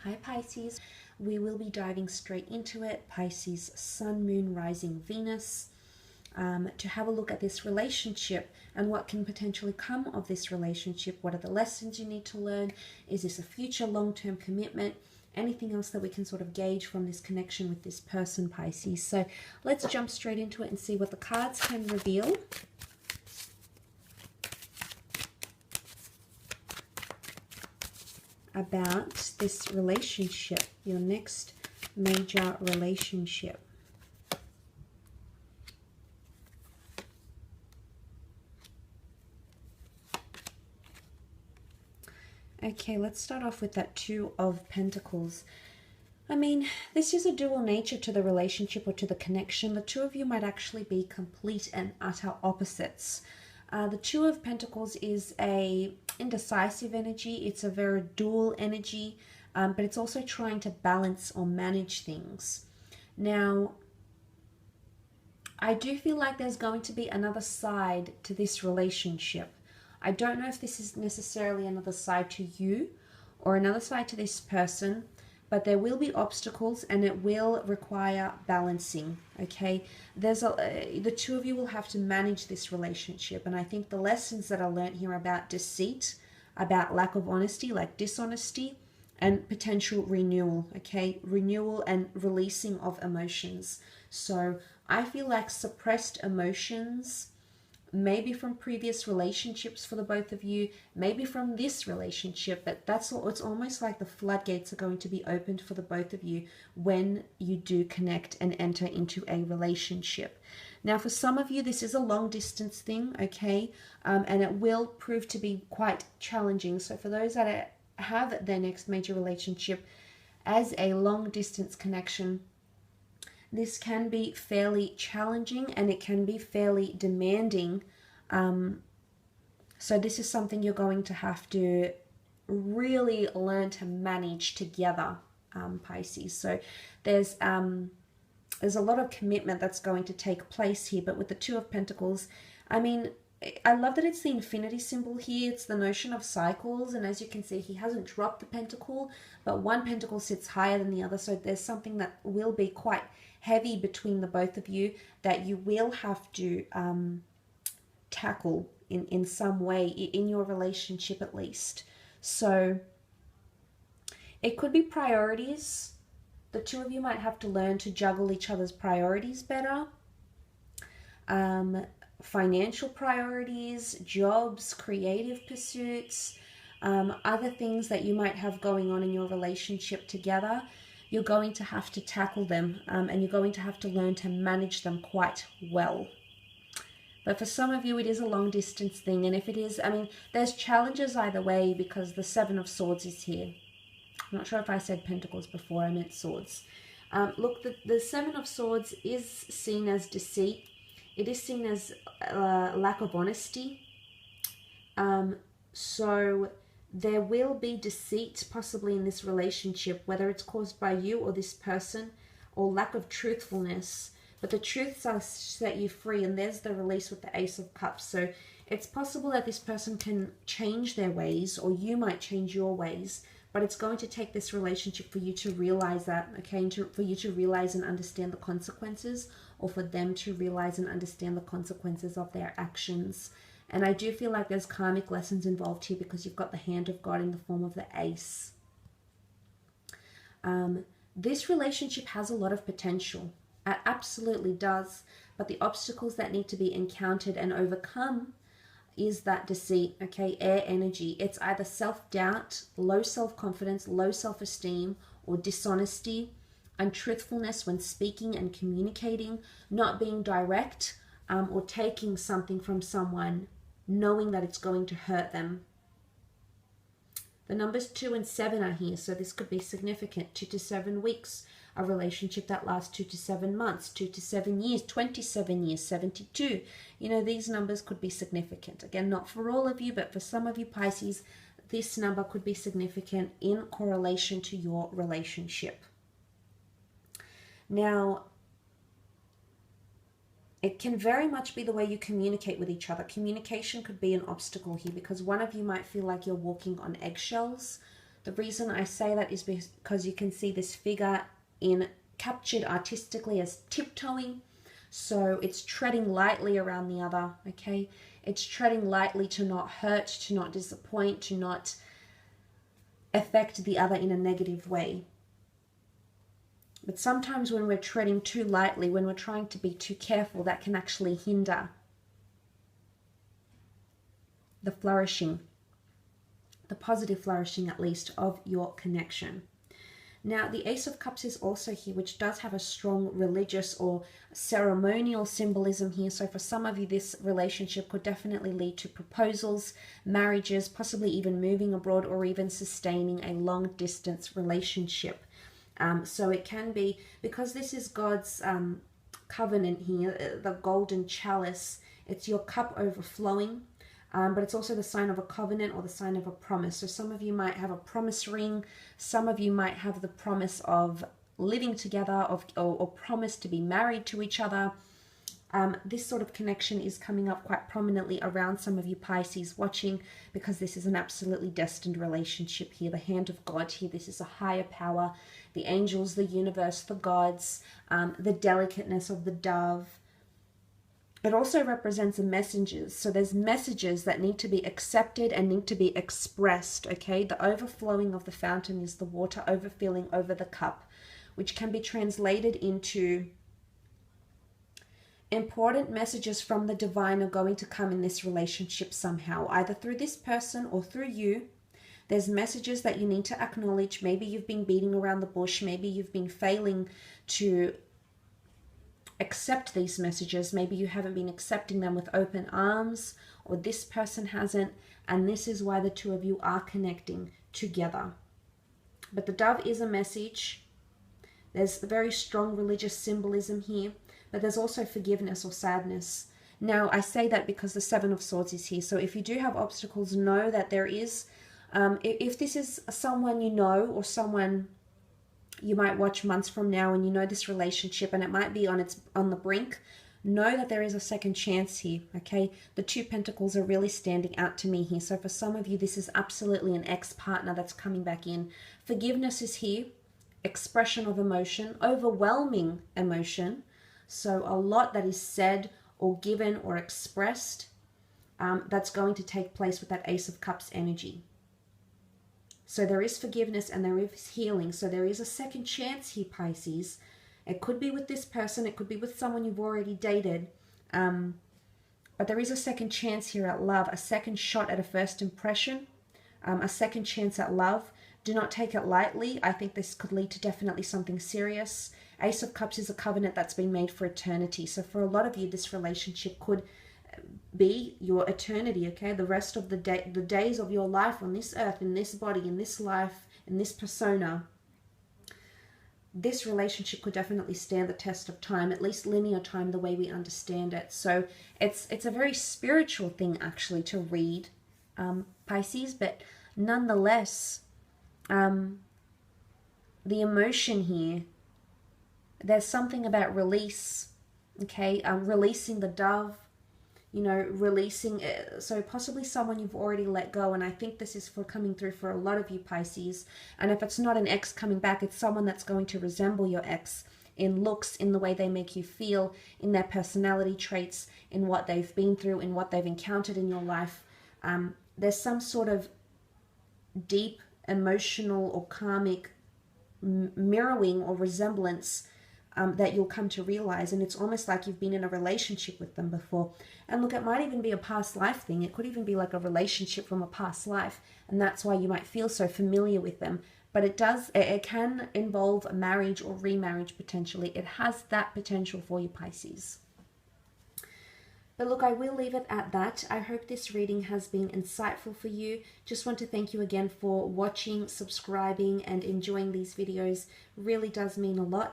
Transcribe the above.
Hi Pisces, we will be diving straight into it. Pisces, Sun, Moon, Rising, Venus, to have a look at this relationship and what can potentially come of this relationship. What are the lessons you need to learn? Is this a future long-term commitment? Anything else that we can sort of gauge from this connection with this person, Pisces. So let's jump straight into it and see what the cards can reveal. About this relationship, your next major relationship. Okay, let's start off with that Two of Pentacles. I mean, this is a dual nature to the relationship or to the connection. The two of you might actually be complete and utter opposites. The Two of Pentacles is a indecisive energy. It's a very dual energy, but it's also trying to balance or manage things. Now, I do feel like there's going to be another side to this relationship. I don't know if this is necessarily another side to you or another side to this person, but there will be obstacles and it will require balancing, okay? The two of you will have to manage this relationship, and I think the lessons that I learned here about deceit, about lack of honesty, like dishonesty, and potential renewal, okay? Renewal and releasing of emotions. So I feel like suppressed emotions, maybe from previous relationships for the both of you, maybe from this relationship, but it's almost like the floodgates are going to be opened for the both of you when you do connect and enter into a relationship. Now, for some of you, this is a long distance thing, okay? And it will prove to be quite challenging. So for those that have their next major relationship as a long distance connection, this can be fairly challenging and it can be fairly demanding. So this is something you're going to have to really learn to manage together, Pisces. So there's a lot of commitment that's going to take place here. But with the Two of Pentacles, I mean, I love that it's the infinity symbol here. It's the notion of cycles, and as you can see, he hasn't dropped the pentacle, but one pentacle sits higher than the other. So there's something that will be quite heavy between the both of you that you will have to tackle in some way in your relationship, at least. So it could be priorities. The two of you might have to learn to juggle each other's priorities better. Financial priorities, jobs, creative pursuits, other things that you might have going on in your relationship together. You're going to have to tackle them, and you're going to have to learn to manage them quite well. But for some of you, it is a long distance thing. And if it is, I mean, there's challenges either way because the Seven of Swords is here. I'm not sure if I said Pentacles before, I ment Swords. Look, the Seven of Swords is seen as deceit. It is seen as lack of honesty. So there will be deceit possibly in this relationship, whether it's caused by you or this person, or lack of truthfulness. But the truths are set you free, and there's the release with the Ace of Cups. So it's possible that this person can change their ways, or you might change your ways, but it's going to take this relationship for you to realize that, okay, and for you to realize and understand the consequences, or for them to realize and understand the consequences of their actions. And I do feel like there's karmic lessons involved here because you've got the hand of God in the form of the Ace. This relationship has a lot of potential. It absolutely does. But the obstacles that need to be encountered and overcome is that deceit, okay, air energy. It's either self-doubt, low self-confidence, low self-esteem, or dishonesty, untruthfulness when speaking and communicating, not being direct, or taking something from someone knowing that it's going to hurt them. The numbers 2 and 7 are here, so this could be significant. 2 to 7 weeks, a relationship that lasts 2 to 7 months, 2 to 7 years, 27 years, 72. You know, these numbers could be significant. Again, not for all of you, but for some of you Pisces, this number could be significant in correlation to your relationship. Now, it can very much be the way you communicate with each other. Communication could be an obstacle here because one of you might feel like you're walking on eggshells The reason I say that is because you can see this figure captured artistically as tiptoeing. So it's treading lightly around the other, okay? It's treading lightly to not hurt, to not disappoint, to not affect the other in a negative way. But sometimes when we're treading too lightly, when we're trying to be too careful, that can actually hinder the flourishing, the positive flourishing at least, of your connection. Now, the Ace of Cups is also here, which does have a strong religious or ceremonial symbolism here. So for some of you, this relationship could definitely lead to proposals, marriages, possibly even moving abroad, or even sustaining a long-distance relationship. So it can be, because this is God's covenant here, the golden chalice, it's your cup overflowing. But it's also the sign of a covenant or the sign of a promise. So some of you might have a promise ring. Some of you might have the promise of living together, or promise to be married to each other. This sort of connection is coming up quite prominently around some of you Pisces watching, because this is an absolutely destined relationship here. The hand of God here. This is a higher power. The angels, the universe, the gods, the delicateness of the dove. It also represents messages. So there's messages that need to be accepted and need to be expressed, okay? The overflowing of the fountain is the water overfilling over the cup, which can be translated into important messages from the divine are going to come in this relationship somehow, either through this person or through you. There's messages that you need to acknowledge. Maybe you've been beating around the bush. Maybe you've been failing to accept these messages. Maybe you haven't been accepting them with open arms, or this person hasn't, and this is why the two of you are connecting together. But the dove is a message. There's very strong religious symbolism here, but there's also forgiveness or sadness. Now, I say that because the Seven of Swords is here. So if you do have obstacles, know that there is, if this is someone you know, or someone you might watch months from now, and you know this relationship and it might be on the brink, know that there is a second chance here, okay? The Two Pentacles are really standing out to me here. So for some of you, this is absolutely an ex-partner that's coming back in. Forgiveness is here. Expression of emotion, overwhelming emotion. So a lot that is said or given or expressed, that's going to take place with that Ace of Cups energy. So there is forgiveness and there is healing. So there is a second chance here, Pisces. It could be with this person. It could be with someone you've already dated. But there is a second chance here at love. A second shot at a first impression. A second chance at love. Do not take it lightly. I think this could lead to definitely something serious. Ace of Cups is a covenant that's been made for eternity. So for a lot of you, this relationship could be your eternity, okay? The rest of the days of your life on this earth, in this body, in this life, in this persona. This relationship could definitely stand the test of time, at least linear time, the way we understand it. So it's a very spiritual thing, actually, to read, Pisces, but nonetheless, the emotion here, there's something about release, okay? Releasing the dove, you know, releasing, so possibly someone you've already let go, and I think this is coming through for a lot of you Pisces. And if it's not an ex coming back, it's someone that's going to resemble your ex in looks, in the way they make you feel, in their personality traits, in what they've been through, in what they've encountered in your life. There's some sort of deep emotional or karmic mirroring or resemblance that you'll come to realize, and it's almost like you've been in a relationship with them before. And look, it might even be a past life thing. It could even be like a relationship from a past life, and that's why you might feel so familiar with them. But it can involve a marriage or remarriage potentially. It has that potential for you, Pisces. But look, I will leave it at that. I hope this reading has been insightful for you. Just want to thank you again for watching, subscribing, and enjoying these videos. Really does mean a lot.